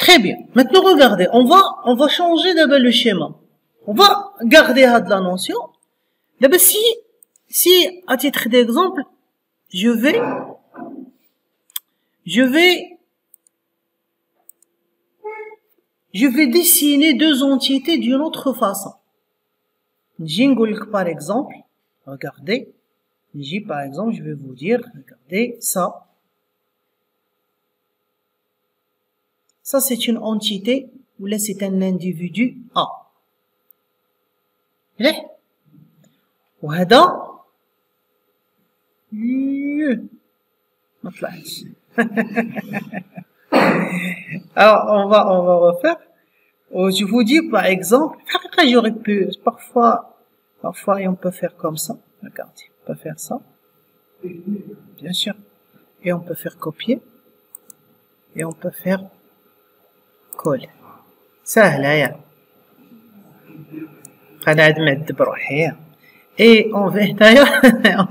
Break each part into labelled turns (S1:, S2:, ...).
S1: Très bien. Maintenant, regardez, on va changer d'abord le schéma. On va garder la notion. D'abord, si, à titre d'exemple, je vais dessiner deux entités d'une autre façon. Par exemple, regardez, par exemple, je vais vous dire, regardez ça. Ça, c'est une entité, ou là, c'est un individu A. Là. وهذا ما طلعش. Alors, on va refaire. Je vous dis, par exemple, j'aurais pu, parfois, on peut faire comme ça. Regardez, on peut faire ça. Bien sûr. Et on peut faire copier. Et on peut faire coller. سهلة يا. قاعد نمد بروحي. Et on va d'ailleurs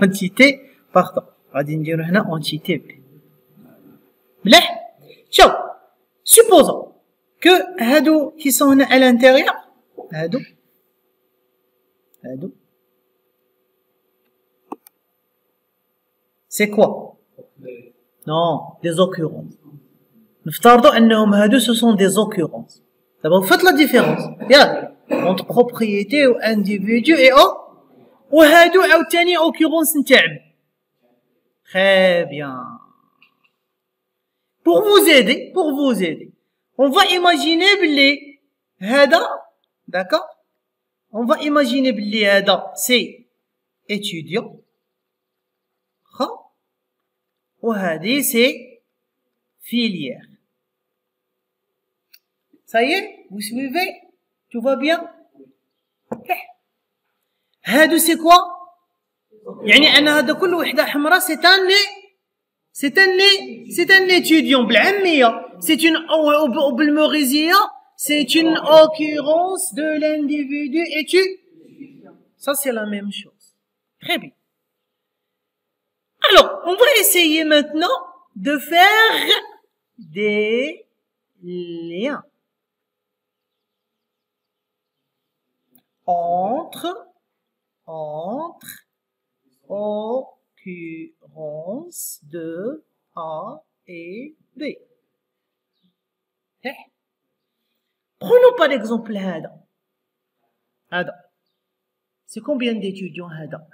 S1: entité, pardon, غادي نديرو هنا entité B. مليح. شوف. Supposons que هادو qui sont هنا à l'intérieur, هادو c'est quoi? Non, des occurrences. نفترضوا انهم هادو ce sont des occurrences. D'abord, faites la différence. ياك entre propriété ou individu et وهادو عاوتاني occurrence نتاعهم. Très bien. Pour vous aider, on va imaginer بلي هذا, d'accord? On va imaginer بلي هذا c'est étudiant. وهذه c'est filière. Ça y est, vous suivez? Tout va bien? هادو c'est quoi? يعني أن هذا كل وحدة حمراء c'est un étudiant بالعامية. C'est une بالمغريزية c'est une occurrence de l'individu étudiant. Ça c'est la même chose. Très bien. Alors, on va essayer maintenant de faire des liens entre occurrences de A et B. Prenons par exemple هذا. C'est combien d'étudiants هذا?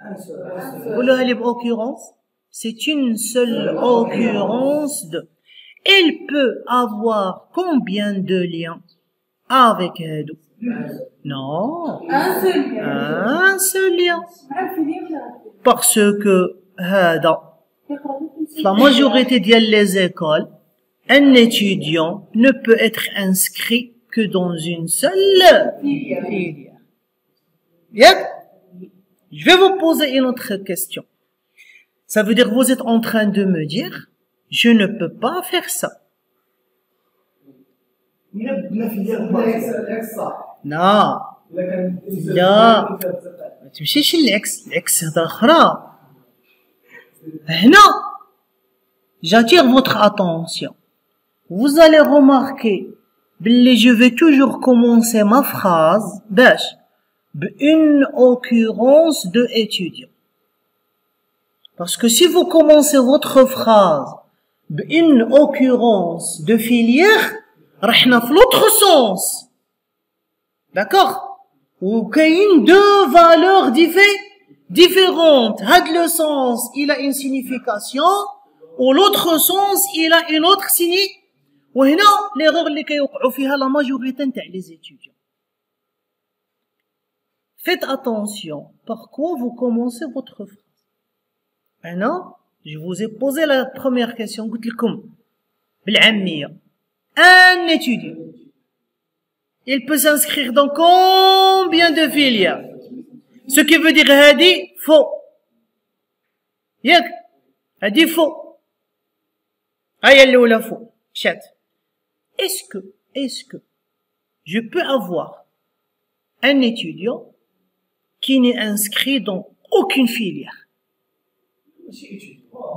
S1: قولوها لي بoccurrence. C'est une seule occurrence de. Elle peut avoir combien de liens avec هادو? Non. Un seul lien. Parce que هذا la majorité des écoles, un étudiant ne peut être inscrit que dans une seule filière. Bien? Je vais vous poser une autre question. Ça veut dire que vous êtes en train de me dire, je ne peux pas faire ça. Non. لا ما تمشيش الاكس هذا اخرى. هنا j'attire votre attention. Vous allez remarquer que je vais toujours commencer ma phrase باش بune occurrence de étudiant. Parce que si vous commencez votre phrase بune occurrence de filière, رحنا في l'autre sens. D'accord? Ou qu'il deux valeurs différentes. Had le sens, il a une signification, ou l'autre sens, il a une autre signification. وهنا l'erreur اللي كيوقعوا فيها la majorité نتاع les étudiants. Faites attention par quoi vous commencez votre phrase. Maintenant, je vous ai posé la première question. قلت لكم بالعامية. Un étudiant. Il peut s'inscrire dans combien de filières? Ce qui veut dire هادي faux. ياك هادي faux. هيا الأولى faux. مشات. Est-ce que je peux avoir un étudiant qui n'est inscrit dans aucune filière?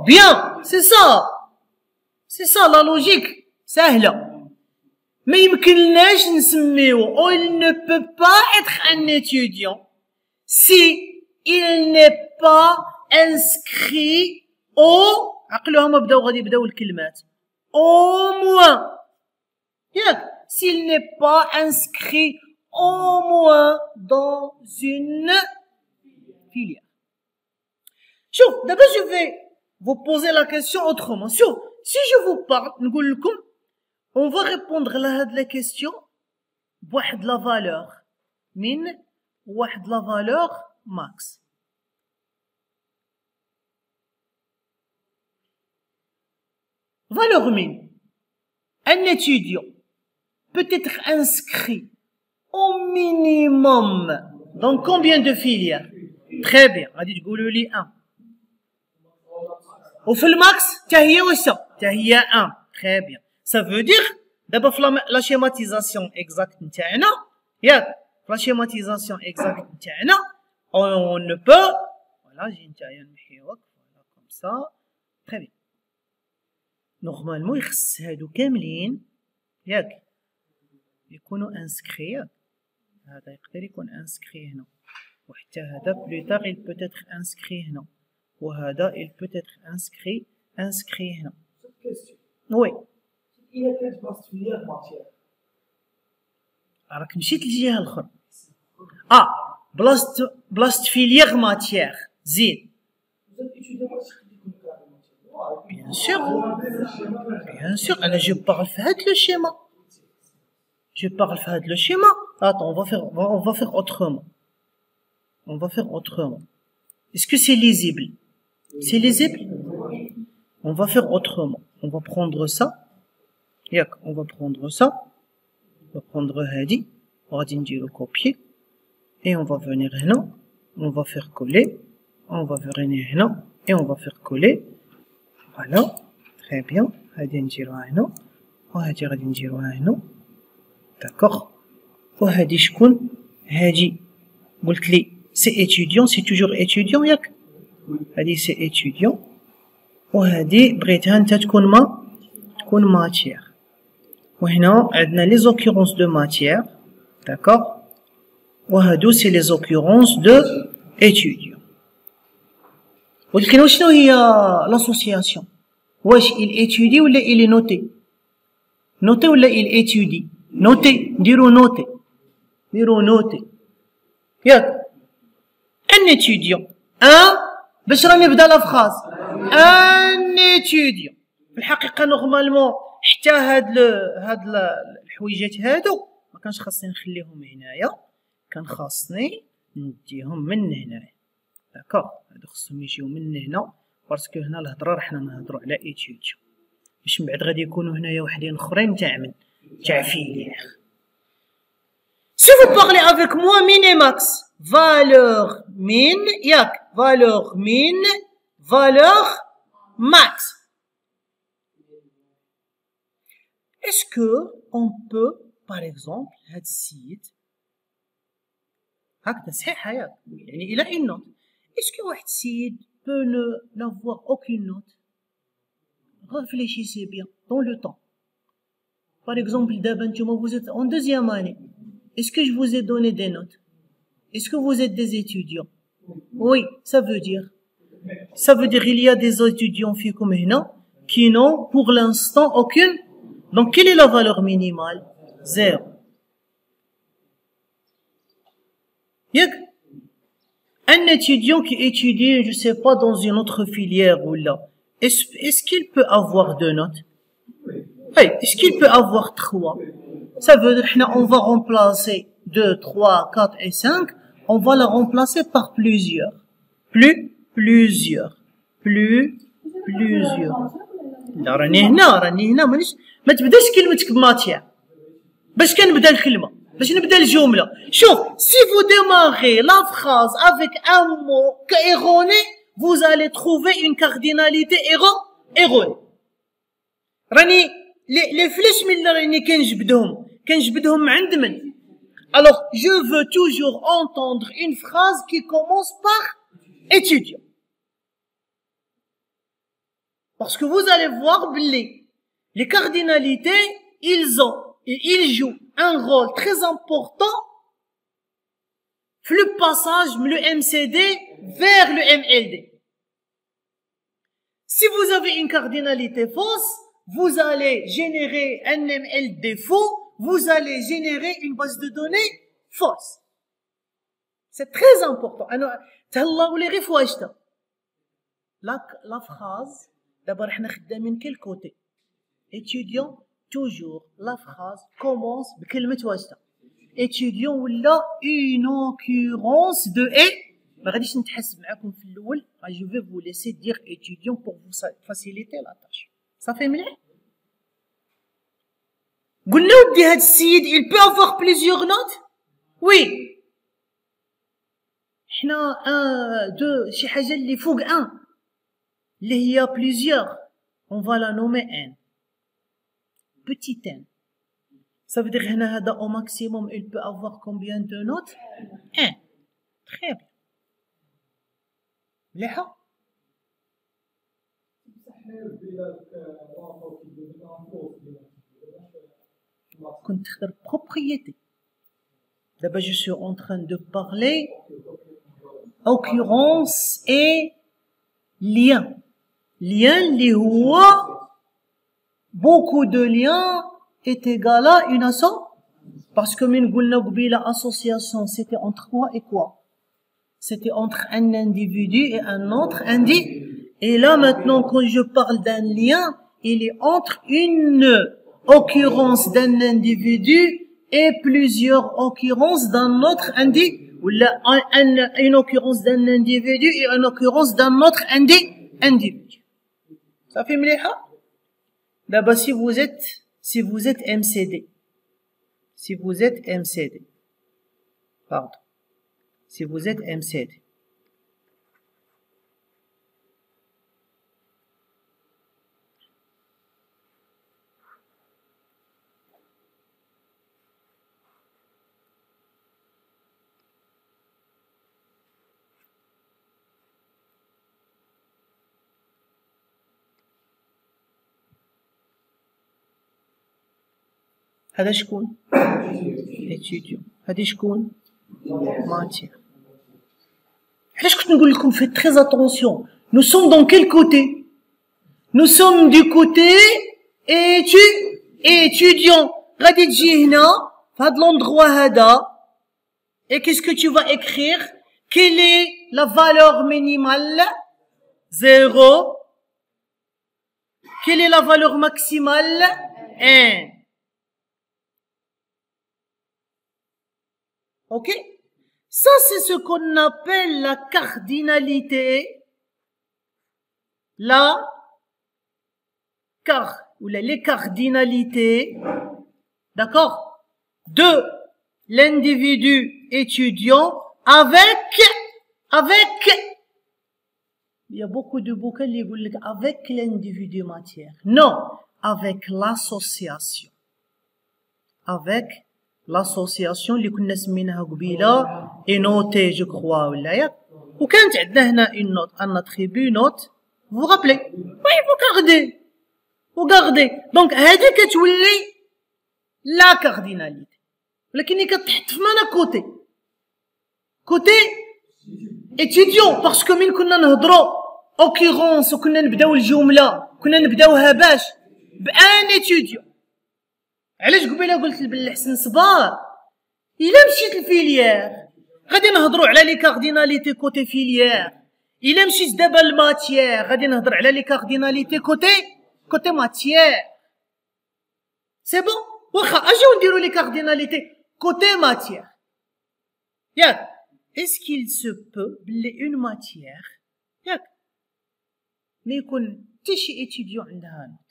S1: Bien, c'est ça. C'est ça la logique. سهلة. ما يمكنناش نسميو او il ne peut pas être un étudiant si il n'est pas inscrit au عقلوا هما بداو غادي يبداو الكلمات au moins ياك s'il n'est pas inscrit au moins dans une filière. شوف دابا je vais vous poser la question autrement. شوف si je vous parle نقول لكم on va répondre à هاد la question بواحد la valeur min واحد la valeur max. Valeur min. Un étudiant peut être inscrit au minimum dans combien de filières? Très bien. غادي تقولوا لي 1. وفي الماكس حتى هي واش حتى هي 1. Très bien. Ça veut dire d'abord la schématisation exacte نتاعنا ياك la schématisation exacte نتاعنا on ne peut voilà جي نتايا نحيوك comme ça. Très bien. نورمالمون يخص هادو كاملين ياك يكونوا انسكري ياك هذا يقدر يكون انسكري هنا وحتى هذا بلوتار il peut être inscrit هنا وهذا il peut être inscrit هنا. وي
S2: إلا كانت بلاصة فيليير ماتيير
S1: راك مشيت للجهة الأخرى. بلاصة فيليير ماتيير زيد. Bien sûr, alors je parle de le schéma. Je parle de le schéma. Attends, on va faire autrement. Est-ce que c'est lisible? C'est lisible? On va faire autrement. On va prendre ça. On va prendre ça. On va prendre Hadi. On va dire le copier. Et on va venir là. On va faire coller. On va venir là. Et on va faire coller. Voilà, très bien. غادي نديروها هنا وهادي غادي نديروها هنا. داكوغ. وهادي شكون؟ هادي قلت لي سي étudiant سي توجور étudiant ياك؟ هادي سي étudiant وهادي بغيتها نتا تكون ماتيير. وهنا عندنا لي زوكيرونس دو ماتيير. داكوغ. وهادو سي لي زوكيرونس دو étudiant. ولكن وشنو هي l'association؟ واش il étudie ولا il est noté؟ noté ولا il étudie؟ noté. نديرو noté ياك. un étudiant باش راني نبدا لا فراز un étudiant في الحقيقة نورمالمون حتى هاد الحويجات هادو ما كانش خاصني نخليهم هنايا كان خاصني نديهم من هنايا. داكوغ هادو خصهم يجيو من هنا باسكو هنا الهضره راحنا نهضروا على étudiant باش من بعد غادي يكونوا هنايا وحدين اخرين تاع فيليير. Si vous parlez avec moi min et max valeur min ياك valeur max. Est-ce que on peut par exemple هاد السيد هكذا صحيحه ياك يعني الى une note. Est-ce que واحد السيد peut n'avoir aucune note? Réfléchissez bien dans le temps. Par exemple, d'abord, vous êtes en deuxième année. Est-ce que je vous ai donné des notes? Est-ce que vous êtes des étudiants? Oui, ça veut dire il y a des étudiants comme هنا qui n'ont pour l'instant aucune. Donc, quelle est la valeur minimale? 0. ياك un étudiant qui étudie, je sais pas, dans une autre filière ou là, est-ce qu'il peut avoir 2 notes? Oui. Est-ce qu'il peut avoir 3? Ça veut dire qu'on va remplacer 2, 3, 4 et 5, on va la remplacer par plusieurs. Plusieurs. لا راني هنا مانيش ما تبداش كلمتك بماتيير باش كنبدا الكلمة باش نبدا الجملة. شوف si vous démarrez la phrase avec un mot erroné vous allez trouver une cardinalité erronée. راني les flèches من راني كنجبدهم عند من. Alors je veux toujours entendre une phrase qui commence par étudiant parce que vous allez voir les cardinalités et il joue un rôle très important le passage de le MCD vers le MLD. Si vous avez une cardinalité fausse, vous allez générer un MLD faux, vous allez générer une base de données fausse. C'est très important. La phrase, d'abord, on a من quel côté? Étudiant, toujours, la phrase commence بكلمة واجدة. Étudiant ولا une occurrence de et. ما غاديش نتحسب معاكم في الاول. Je vais vous laisser dire étudiant pour vous faciliter la tâche. Ça fait مليح؟ قلنا ودي هاد السيد il peut avoir plusieurs notes? Oui. حنا 1 2 شي حاجة اللي فوق 1 اللي هي plusieurs. On va la nommer n. Petit n. Ça veut dire هنا هذا au maximum il peut avoir combien de notes? 1. Très bien. مليحة؟ كنت تخدر propriété. D'abord je suis en train de parler occurrence et lien. Lien اللي هو beaucoup de liens est égal à une asso. Parce que من قلنا قبيلة association c'était entre quoi et quoi? C'était entre un individu et un autre individu. Et là maintenant quand je parle d'un lien, il est entre une occurrence d'un individu et plusieurs occurrences d'un autre individu. Ou là, une occurrence d'un individu et une occurrence d'un autre individu. Ça fait مليحة? D'abord si vous êtes MCD. Si vous êtes MCD. Pardon. Si vous êtes MCD. هذا شكون؟ étudiant. هذا شكون؟ matière. علاش كنت نقول لكم faites très attention. Nous sommes dans quel côté? Nous sommes du côté étudiant. غادي تجي هنا في هذا l'endroit هذا. Et qu'est-ce que tu vas écrire? Quelle est la valeur minimale? 0. Quelle est la valeur maximale? 1. Ok? Ça, c'est ce qu'on appelle la cardinalité. Les cardinalités. D'accord? De l'individu étudiant avec, il y a beaucoup de bouquins qui disent avec l'individu matière. Non, avec l'association. Avec l'association اللي كنا سميناها قبيله انوتي جو كخوا ولا ياك وكانت عندنا هنا une note un attribut note vous vous rappelez oui vous gardez donc هذه كتولي لا كارديناليتي ولكن اللي كتحط في مانا كوتي étudiant parce que من كنا نهضروا occurrence وكنا نبداو الجمله كنا نبداوها باش بان étudiant. علاش قبيله قلت باللي حسن صبار الا مشيت للفيليير غادي نهضروا على لي كارديناليتي كوتي فيليير الا مشيت دابا للماتيير غادي نهضر على لي كارديناليتي كوتي ماتيير سي بون واخا اجيو نديرو لي كارديناليتي كوتي ماتيير ياك اسكيل سو بو بلي اون ماتيير ياك ما يكون حتى شي étudiant عندها نوت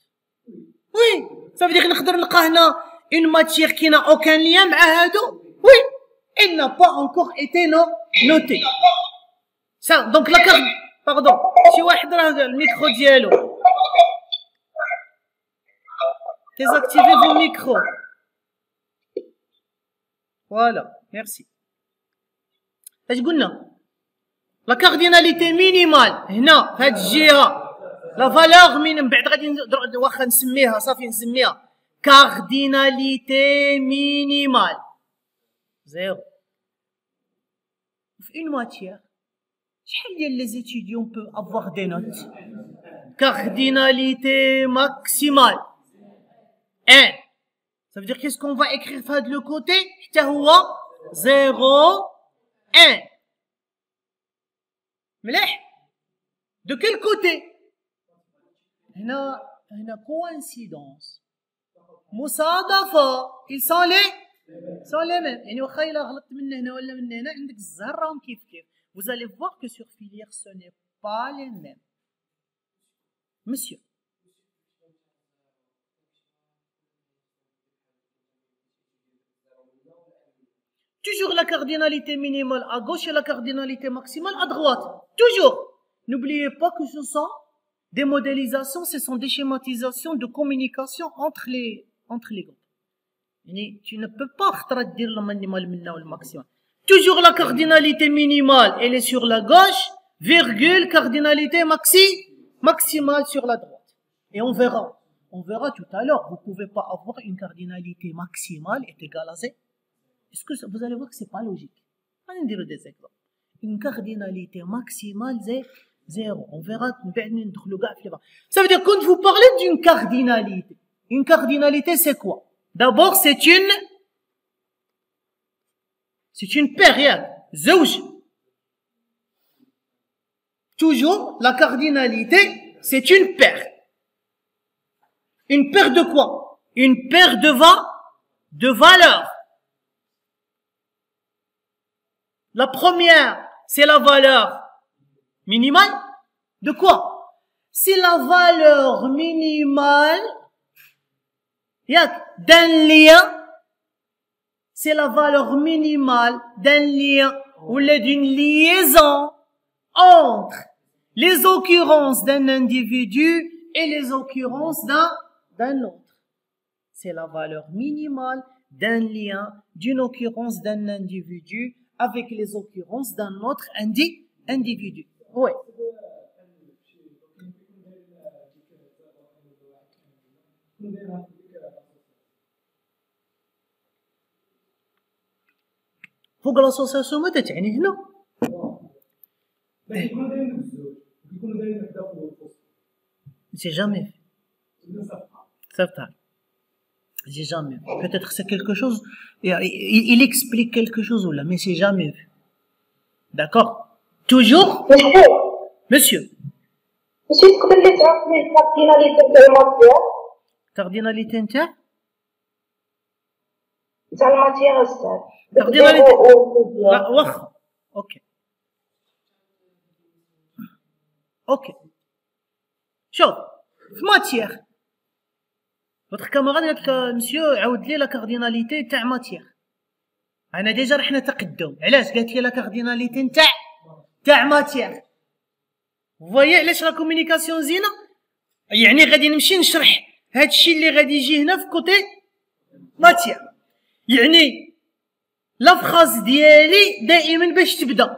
S1: Oui, ça veut dire نقدر نلقى هنا une matière qui n'a aucun lien مع هادو. Oui, elle n'a pas encore été notée. Ça, donc la carte, pardon, شي واحد راه الميكرو ديالو. Désactivez vos micros. Voilà, merci. اش قلنا؟ La cardinalité minimale هنا في هاد الجهة. La valeur من بعد غادي واخا نسميها صافي نسميها cardinalité minimale. 0. Une matière. Les étudiants peuvent avoir des notes. Cardinalité maximale. 1. Ça veut dire qu'est-ce qu'on va écrire de le côté? 0, 1. De quel côté? هنا coïncidence. مصادفة. Ils sont les mêmes. يعني واخا إلا غلطت من هنا ولا من هنا عندك الزهر راهم كيف. Vous allez voir que sur filière ce n'est pas les mêmes. Monsieur. Toujours la cardinalité minimale à gauche et la cardinalité maximale à droite. Toujours. N'oubliez pas que ce sont des modélisations, ce sont des schématisations de communication entre les groupes. Tu ne peux pas dire le minimal ou le maximum. Toujours la cardinalité minimale, elle est sur la gauche, virgule, cardinalité maximale sur la droite. Et on verra tout à l'heure, vous ne pouvez pas avoir une cardinalité maximale est égale à 0. Est-ce que vous allez voir que ce n'est pas logique? On va dire des exemples. Une cardinalité maximale, c'est 0. On verra. Ça veut dire quand vous parlez d'une cardinalité, une cardinalité c'est quoi? D'abord c'est une période. زوج. Toujours la cardinalité c'est une paire. Une paire de quoi? Une paire de valeurs. La première, c'est la valeur minimale de quoi? C'est la valeur minimale d'un lien. C'est la valeur minimale d'un lien ou d'une liaison entre les occurrences d'un individu et les occurrences d'un autre. C'est la valeur minimale d'un lien, d'une occurrence d'un individu avec les occurrences d'un autre individu. Oui. فوق l'association متى تعني هنا؟ J'ai jamais fait. J'ai jamais vu. Peut-être c'est quelque chose, il explique quelque chose ou là, mais c'est jamais vu. D'accord? Toujours? Monsieur.
S3: Monsieur, est-ce que vous avez la cardinalité de la matière?
S1: Cardinalité نتاع؟
S3: تاع الماتير أستاذ.
S1: Cardinalité. واخا. اوكي. اوكي. شوف في ماتير. Votre camarade قالت لك مسيو عاود لي لا كارديناليتي تاع ماتيير. انا ديجا رحنا تقدم. علاش قالت لي لا كارديناليتي تاع ماتيير؟ فوايي علاش لا كومونيكاسيون زينه؟ يعني غادي نمشي نشرح هادشي اللي غادي يجي هنا في كوتي ماتيير. يعني لا فراز ديالي دائما باش تبدا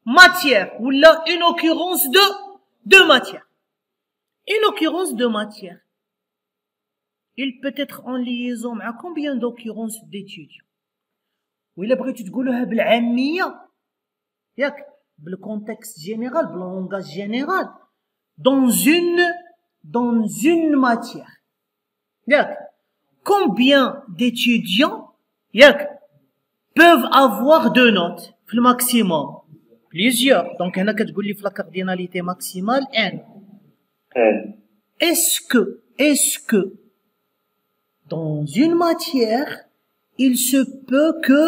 S1: ماتيير ولا اون اوكورونس دو ماتيير. اون اوكورونس دو ماتيير il peut être en liaison مع combien d'occurrences d'étudiants. وإلا بغيتو تقولوها بالعامية ياك بالcontexte général بالlangage général dans une matière ياك combien d'étudiants ياك peuvent avoir 2 notes في الماكسيموم plusieurs. donc هنا كتقول لي في la cardinalité maximale n. est-ce que dans une matière, il se peut que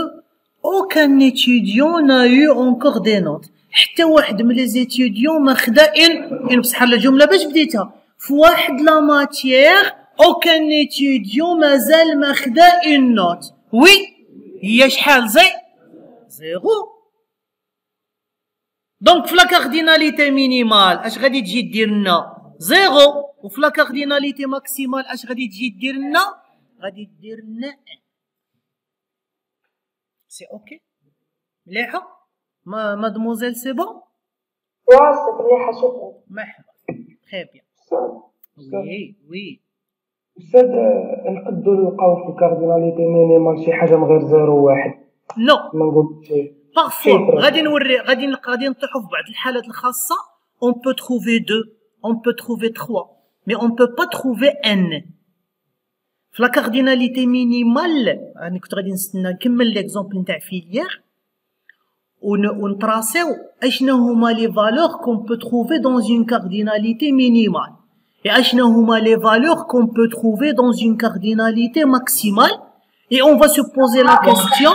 S1: aucun étudiant n'a eu encore des notes. حتى واحد من les étudiants ما خدا إن بصح الجملة باش بديتها في واحد لا ماتيير aucun étudiant مازال ما خدا une note. oui هي شحال زيرو. دونك في لا كارديناليتي مينيمال اش غادي تجي دير لنا زيرو وفي لا كارديناليتي ماكسيمال اش غادي تجي دير لنا غادي دير لنا ان. سي اوكي مليحه مادموزيل سي بون؟
S3: واه سي مليحه شكرا.
S1: مرحبا. تري بيان. وي
S2: أستاذ نقدروا نلقاو في الكارديناليتي مينيمال شي حاجة من غير 0 و1
S1: نو
S2: ما نقول شي
S1: بارفوا غادي نطيحوا في بعض الحالات الخاصة on peut trouver 2 on peut trouver 3 mais on peut pas trouver n في لا كارديناليتي مينيمال انا كنت غادي نستنى نكمل ليكزومبل نتاع فيليير ونتراسيو اشنو هما لي فالور كون بو تروفي دون اون كارديناليتي مينيمال et اشنو هما les valeurs qu'on peut trouver dans une cardinalité maximale et on va se poser la question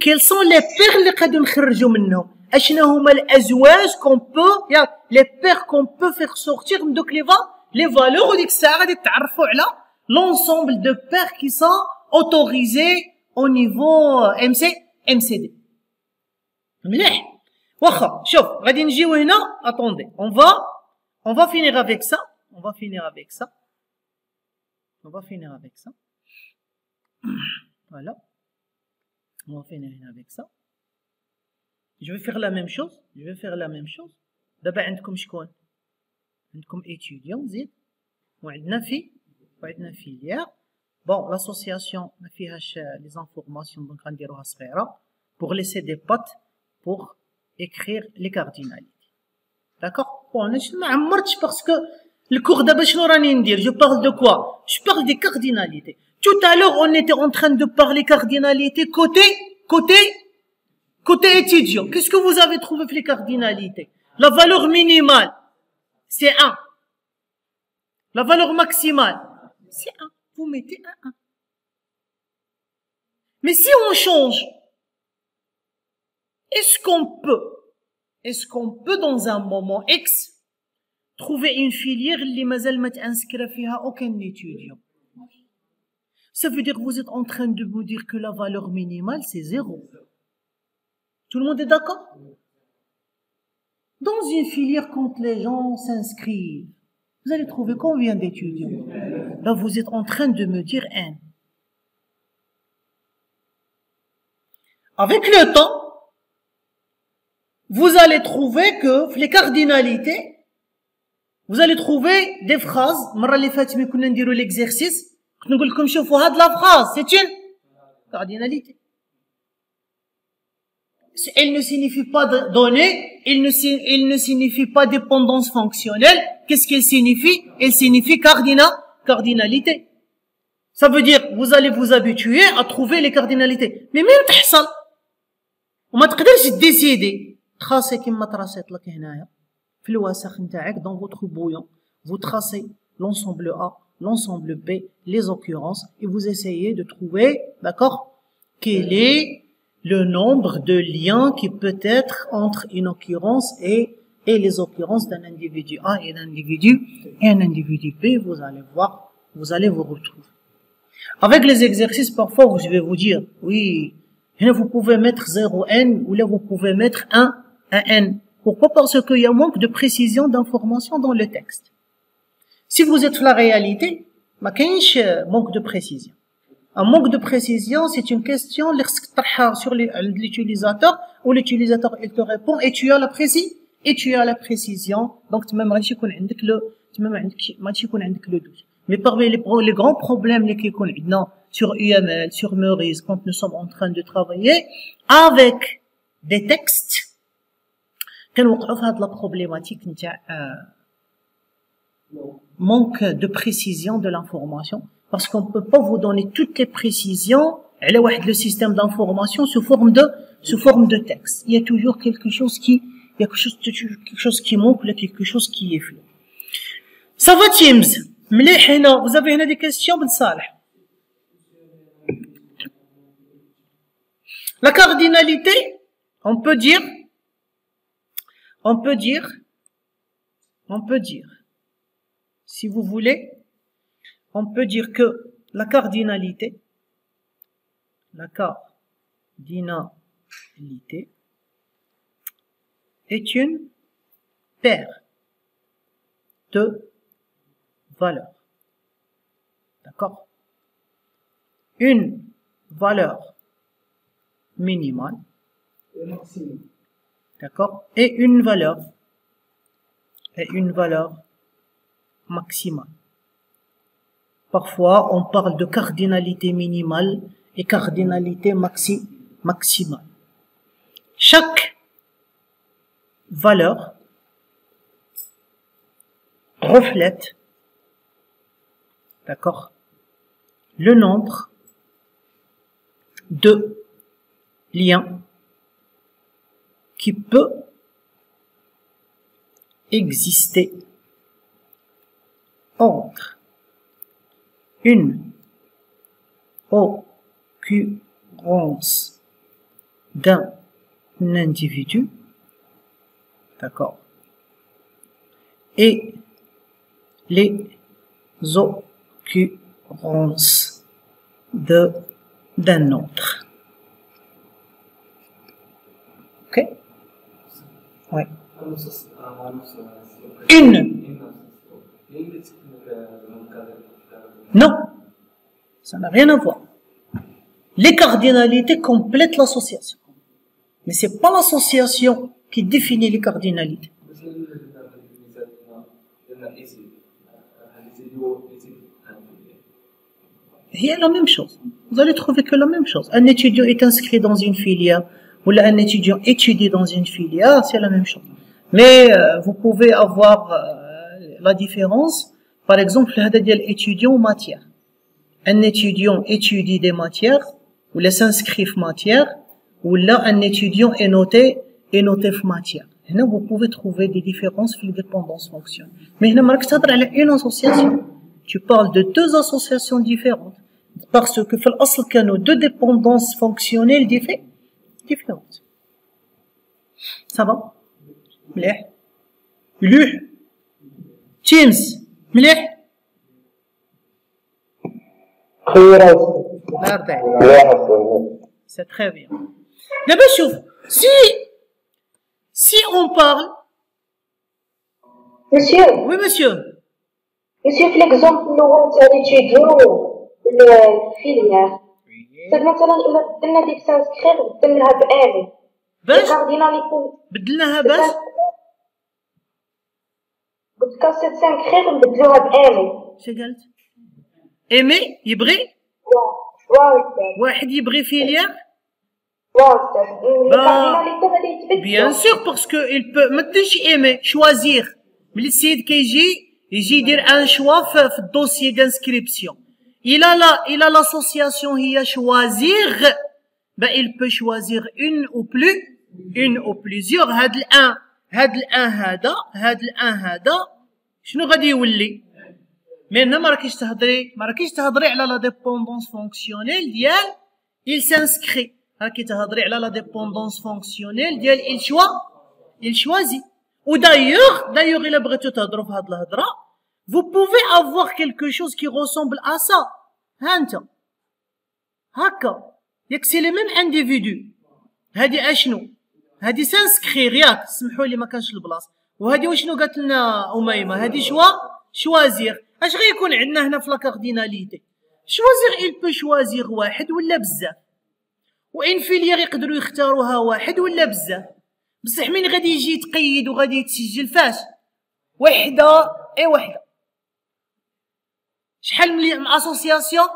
S1: quels sont les paires اللي قادو نخرجوا منهم اشنو هما الازواج qu'on peut les paires qu'on peut faire sortir من دوك les valeurs وديك الساعه غادي تعرفوا على l'ensemble de paires qui sont autorisées au niveau MCD مليح واخا شوف غادي نجيو هنا attendez on va finir avec ça. On va finir avec ça. Voilà. On va finir avec ça. Je vais faire la même chose. D'abord, عندكم شكون؟ عندكم étudiant زيد. وعندنا filière. Bon, l'association ما فيهاش les informations donc غنديروها صغيرة pour laisser des pattes pour écrire les cardinalités. D'accord? Bon, أنا ما عمرتش parce que le cours d'abord, je parle de quoi? Je parle des cardinalités. Tout à l'heure, on était en train de parler cardinalités côté étudiant. Qu'est-ce que vous avez trouvé pour les cardinalités? La valeur minimale, c'est 1. La valeur maximale, c'est 1. Vous mettez un 1. Mais si on change, est-ce qu'on peut dans un moment X trouver une filière اللي مازال ما تانسكر فيها aucun étudiant. Ça veut dire que vous êtes en train de vous dire que la valeur minimale c'est 0. Tout le monde est d'accord? Dans une filière quand les gens s'inscrivent, vous allez trouver combien d'étudiants? Là vous êtes en train de me dire n. Avec le temps, vous allez trouver que les cardinalités vous allez trouver des phrases. مرة اللي فاتت ملي كنا نديرو l'exercice كنت نقول لكم شوفوا هاد la phrase c'est une cardinalité. Elle ne signifie pas donner, elle ne signifie pas dépendance fonctionnelle. Qu'est-ce qu'elle signifie? Elle signifie cardinalité. Ça veut dire vous allez vous habituer à trouver les cardinalités. Mais même تحصل وما تقدرش تديسيدي تراسي كيما تراسيت لك هنايا. Dans votre bouillon, vous tracez l'ensemble A, l'ensemble B, les occurrences, et vous essayez de trouver, d'accord, quel est le nombre de liens qui peut être entre une occurrence et les occurrences d'un individu A et un individu B. Vous allez voir, vous allez vous retrouver. Avec les exercices, parfois, je vais vous dire, oui, là vous pouvez mettre 0n, ou là vous pouvez mettre 1n. Pourquoi? Parce qu'il y a manque de précision d'information dans le texte. Si vous êtes la réalité, ما كاينش manque de précision. Un manque de précision, c'est une question sur l'utilisateur où l'utilisateur il te répond et tu as la précision. Donc tu même غادي يكون عندك le doute. Mais parmi les grands problèmes اللي كيكون عندنا sur UML, sur Meurice, quand nous sommes en train de travailler avec des textes كنوقعوا في هاد لا بروبليماتيك نتاع manque de précision de l'information parce qu'on peut pas vous donner toutes les précisions على واحد le système d'information sous forme de texte. Il y a toujours quelque chose qui manque ou quelque chose qui est flou. Ça va Teams? مليح هنا vous avez هنا des questions بن صالح. La cardinalité, on peut dire, si vous voulez, on peut dire que la cardinalité est une paire de valeurs. D'accord? Une valeur minimale. D'accord? Et une valeur maximale. Parfois, on parle de cardinalité minimale et cardinalité maximale. Chaque valeur reflète, d'accord, le nombre de liens qui peut exister entre une occurrence d'un individu, d'accord, et les occurrences d'un autre. Ok? Oui. Non, ça n'a rien à voir. Les cardinalités complètent l'association. Mais c'est pas l'association qui définit les cardinalités. Il y a la même chose. Vous allez trouver que la même chose. Un étudiant est inscrit dans une filière, ou là un étudiant étudie dans une filière, c'est la même chose. Mais vous pouvez avoir la différence. Par exemple, l'étudiant en matière. Un étudiant étudie des matières, ou là s'inscrit en matière, ou là un étudiant est noté en matière. Là, vous pouvez trouver des différences dans les dépendances fonctionnelles. Mais là, une association. Tu parles de deux associations différentes. Parce que, dans l'asl, nous deux dépendances fonctionnelles différentes. Ça va? مليح. مليح. Teams. مليح. C'est très bien. D'abord, chouf. Si on parle.
S3: Monsieur.
S1: Oui, monsieur.
S3: Monsieur, في l'exemple où on a étudié الفيليير. مثلا إلا بدلنا ديك سانسكرير بدلناها بآلي.
S1: باش؟ بدلناها باش؟
S3: قلت كاسيت سانسكرير نبدلوها بآلي.
S1: شو قلت؟ إيمي يبغي؟ واحد يبغي فيليير؟ Bien sûr, parce que il peut ما تديرش aimer, choisir. ملي السيد كيجي يجي يدير ان شوا في الدوسيي دانسكريبسيون. Il a l'association هي choisir. Ben il peut choisir une ou plusieurs. هاد الان هذا شنو غادي يولي؟ مي هنا ما راكيش تهضري على لا ديبوندونس فونكسيونيل ديال il s'inscrit. راكي تهضري على لا ديبوندونس فونكسيونيل ديال il choisit. Ou d'ailleurs إلا بغيتو تهضروا في هاد الهضرة, vous pouvez avoir quelque chose qui ressemble à ça. ها انت هكا ياك سي لي ميم انديفيدو. هادي اشنو؟ هادي سانسكرير ياك، سمحوا لي ما كانش البلاصه. وهادي وشنو قالت لنا أميمة؟ هادي شوازير. اش غيكون عندنا هنا في لا كارديناليتي؟ شوازير il peut choisir واحد ولا بزاف، وان فيليير يقدروا يختاروها واحد ولا بزاف. بصح مين غادي يجي يتقيد وغادي يتسجل فاش؟ وحده وحده. شحال من اسوسياسيون؟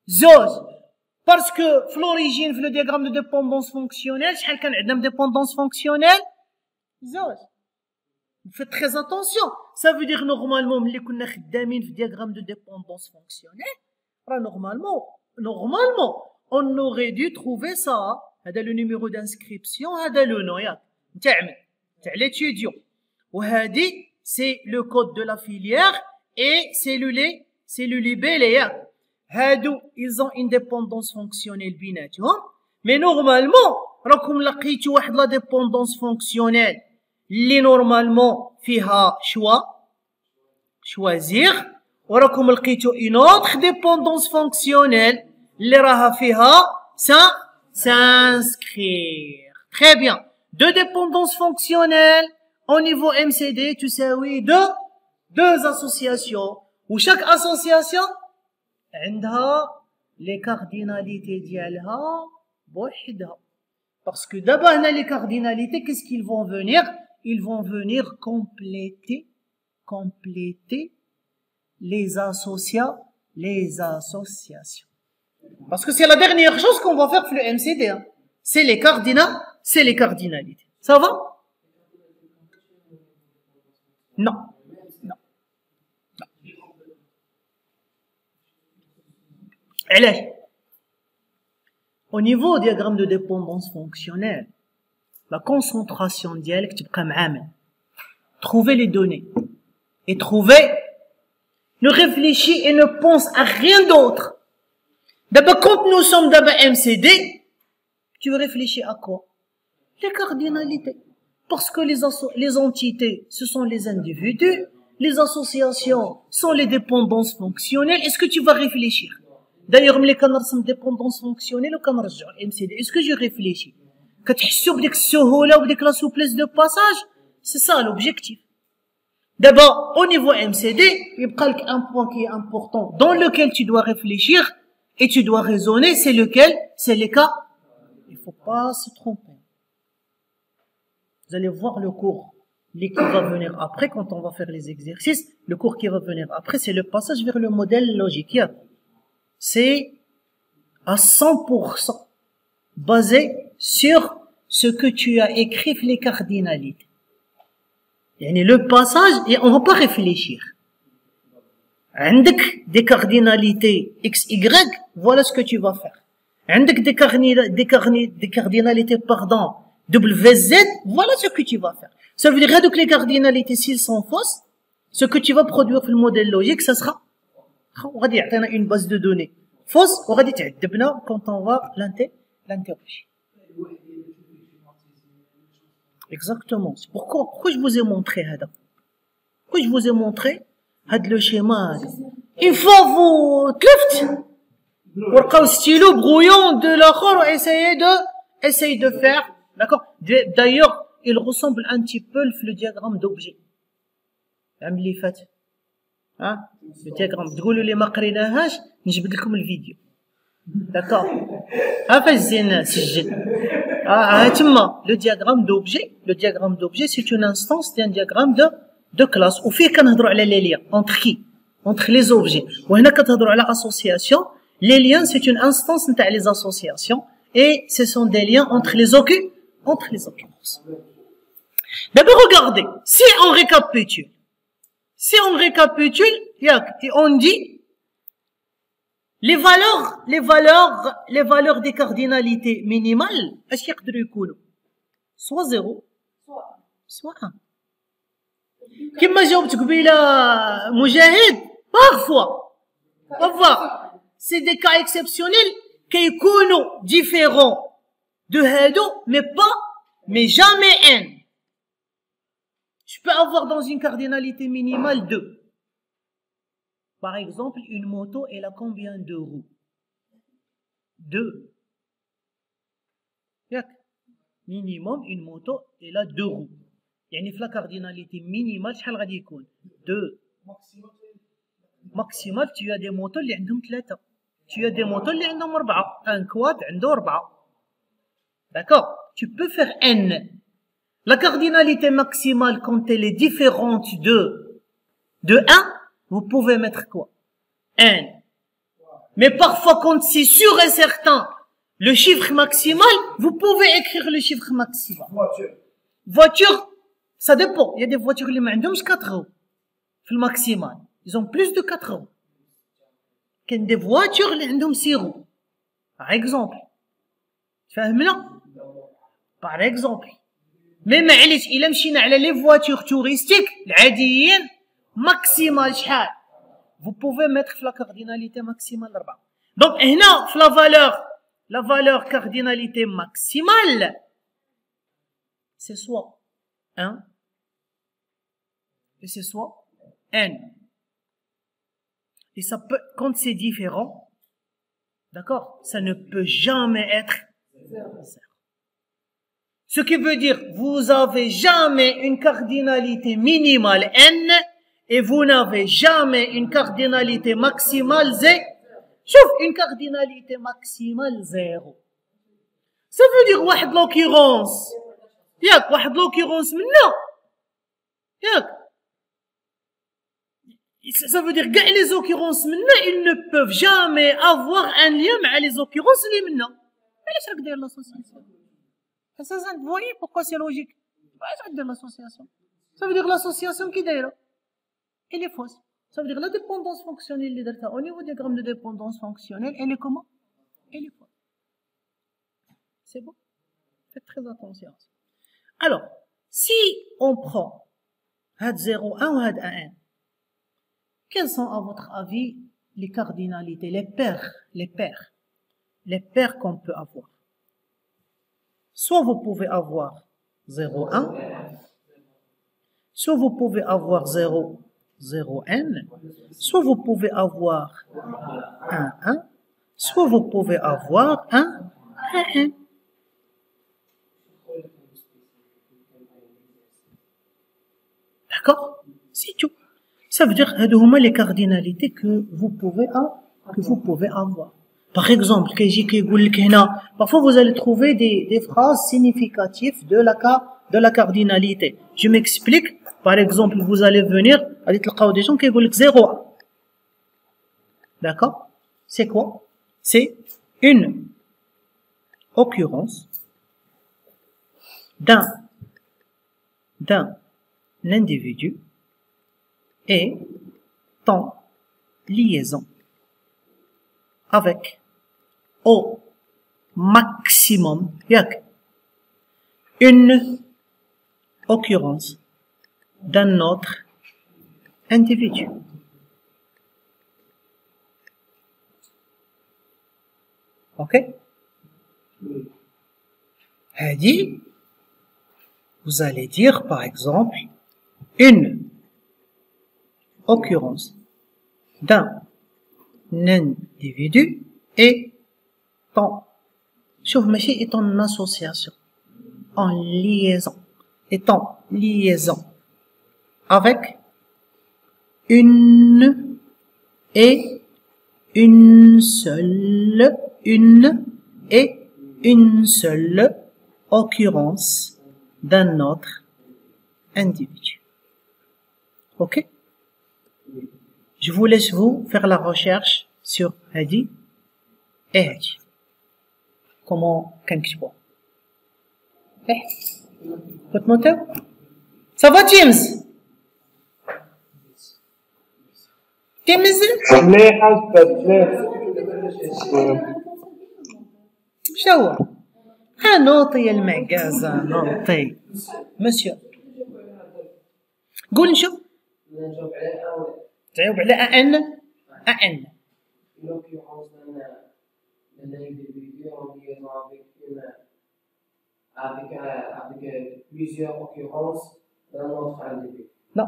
S1: زوج. باسكو في لوريجين في لو دياغرام دو ديبوندونس فونكسيونيل شحال كان عندنا ديبوندونس فونكسيونيل؟ زوج. فيت تري اتونسيون. سا فو دير نورمالمون ملي كنا خدامين في دياغرام دو ديبوندونس فونكسيونيل راه نورمالمون on aurait dû trouver ça. هذا لو نيميرو دانسكريبسيون، هذا لو نو ياك تاع ليتيديون، وهذه سي لو كود دو لا فيليير اي سيلولي بي ياك. هادو ils ont une dépendance fonctionnelle بيناتهم. مي نورمالمون راكم لقيتو واحد لا ديبوندونس فونكسيونيل اللي نورمالمون فيها شوازير، وراكم لقيتو اون اوتر ديبوندونس فونكسيونيل اللي راها فيها s'inscrire. Très bien. Deux dépendances fonctionnelles au niveau MCD تساوي deux associations. Où chaque association عندها les cardinalités ديالها بوحدها. Parce que d'abord هنا les cardinalités, qu'est-ce qu'ils vont venir? Ils vont venir compléter les les associations. Parce que c'est la dernière chose qu'on va faire pour le MCD. Hein. C'est les cardinalités. Ça va? Non. Non. Non. Allez. Au niveau du diagramme de dépendance fonctionnelle, la concentration dialecte trouver les données et trouver, ne réfléchis et ne pense à rien d'autre. D'abord, quand nous sommes d'abord MCD, tu veux réfléchir à quoi? Les cardinalités. Parce que les entités, ce sont les individus, les associations sont les dépendances fonctionnelles. Est-ce que tu vas réfléchir? D'ailleurs, les كنرسم dépendance fonctionnelle وكنرجعوا MCD. Est-ce que je réfléchis? كتحسوا بديك السهولة وبديك la souplesse de passage? C'est ça l'objectif. D'abord, au niveau MCD, il y a un point qui est important dans lequel tu dois réfléchir et tu dois raisonner. C'est lequel? C'est les cas. Il faut pas se tromper. Vous allez voir le cours qui va venir après quand on va faire les exercices. Le cours qui va venir après, c'est le passage vers le modèle logique. C'est à 100% basé sur ce que tu as écrit les cardinalités. Le passage, et on va pas réfléchir. عندك des cardinalités x, y, voilà ce que tu vas faire. عندك des cardinalités, pardon, w, z, voilà ce que tu vas faire. Ça veut dire que les cardinalités, s'ils sont fausses, ce que tu vas produire dans le modèle logique, ça sera, on va dire, une base de données fausse, on va dire, quand on va l'interroger. Exactement. C'est pourquoi je vous ai montré ça. Pourquoi je vous ai montré le schéma. Une fois vous tleft, vous prenez stylo brouillon de l'autre et essayez de faire, d'accord? D'ailleurs, il ressemble un petit peu le diagramme d'objet. عملي فات ها الدياغرام تقولوا لي ما قريناهاش نجبد لكم الفيديو d'accord ها فاش زين سجل ها تما le diagramme d'objet c'est une instance d'un diagramme de classe وفيه كنهضروا على les liens entre les objets وهنا كتهضروا على association. Les liens c'est une instance نتاع les associations et ce sont des liens entre les occurrences. D'abord regardez, si on récapitule, et on dit les valeurs des cardinalités minimales, اش يقدروا يكونوا soit 0 soit 1. كما جاوبت قبيله مجاهد parfois c'est des cas exceptionnels qui يكونوا différents de هادو mais jamais n. Je peux avoir dans une cardinalité minimale 2. Par exemple, une moto, elle a combien de roues? 2. Minimum, une moto, elle a 2 roues. يعني في la cardinalité minimale, شحال غادي يكون؟ 2. Maximal, tu as des motos اللي عندهم 3. Tu as des motos اللي عندهم 4. Un quad عنده 4. D'accord? Tu peux faire n. La cardinalité maximale, quand elle est différente de 1, vous pouvez mettre quoi? N. Mais parfois, quand c'est sûr et certain, le chiffre maximal, vous pouvez écrire le chiffre maximal. Voiture, ça dépend. Il y a des voitures qui ont 4 roues. Le maximal. Ils ont plus de 4 roues. Il y a des voitures qui ont 6 roues. Par exemple. Par exemple. Mais معليش إلا مشينا على les voitures touristiques العاديين maximal شحال vous pouvez mettre la cardinalité maximale 4. donc هنا في la valeur cardinalité maximale c'est soit 1 et c'est soit n. Et ça peut, quand c'est différent, d'accord, ça ne peut jamais être 0. Ce qui veut dire, vous avez jamais une cardinalité minimale n et vous n'avez jamais une cardinalité maximale z. Sauf une cardinalité maximale 0. Ça veut dire, واحد l'occurrence. واحد l'occurrence منا. Ça veut dire que les occurrences maintenant, ils ne peuvent jamais avoir un lien avec les occurrences les maintenant. Mais qu'est-ce que dire l'association? Vous voyez pourquoi c'est logique? Qu'est-ce que dire l'association? Ça veut dire l'association qui d'ailleurs, elle est fausse. Ça veut dire la dépendance fonctionnelle au niveau des diagrammes de dépendance fonctionnelle, elle est comment? Elle est fausse. C'est bon? Faites très attention. Alors, si on prend had 0, 1 ou had 1, quelles sont à votre avis les cardinalités, les paires qu'on peut avoir? Soit vous pouvez avoir 0, 1, soit vous pouvez avoir 0, 0, n, soit vous pouvez avoir 1, 1, soit vous pouvez avoir 1, 1, n. D'accord? C'est tout. Ça veut dire que les cardinalités que vous pouvez avoir. Par exemple, parfois vous allez trouver des phrases significatives de la cardinalité. Je m'explique. Par exemple, vous allez venir, allez trouver des gens qui disent 0. D'accord? C'est quoi? C'est une occurrence d'un individu est en liaison avec au maximum une occurrence d'un autre individu. Ok? Hadi, vous allez dire par exemple une occurrence d'un individu est en association, en liaison, est en liaison avec une seule occurrence d'un autre individu. Ok? Je vous laisse vous faire la recherche sur Hadi et Hadi. Comment كنكتبوا؟ كتنوتيو؟ Ça va James؟ James؟
S2: مليح أستاذ مليح.
S1: شو؟ نوطي المعكازة نوطي. مسيو. قول نشوف. تعيب على أن
S4: avec plusieurs occurrences d'un autre individu.
S1: Non.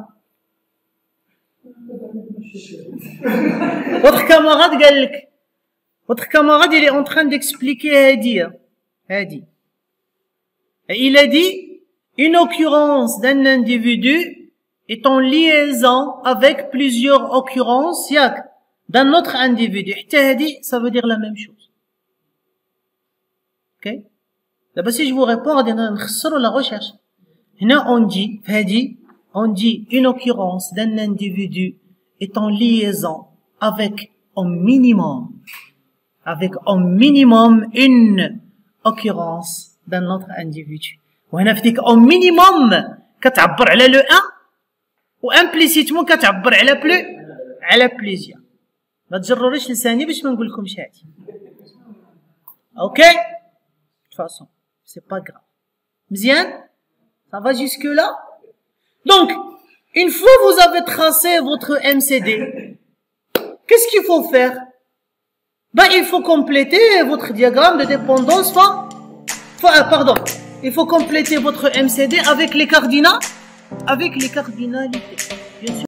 S1: Votre camarade il est en train d'expliquer Hadi. Il a dit une occurrence d'un individu est en liaison avec plusieurs occurrences d'un autre individu. Ça veut dire la même chose. Ok? D'abord, si je vous réponds, on va la recherche. On dit une occurrence d'un individu est en liaison avec au minimum une occurrence d'un autre individu. Au minimum, كتعبر على le 1 و implicitement كتعبر على plusieurs. ما تجروريش لساني باش ما نقولكمش هادي. OK? De toute façon, c'est pas grave. Mzian? Ça va jusque là? Donc, une fois vous avez tracé votre MCD, qu'est-ce qu'il faut faire? Il faut compléter votre diagramme de dépendance. Il faut compléter votre MCD avec les cardinalités. Bien sûr.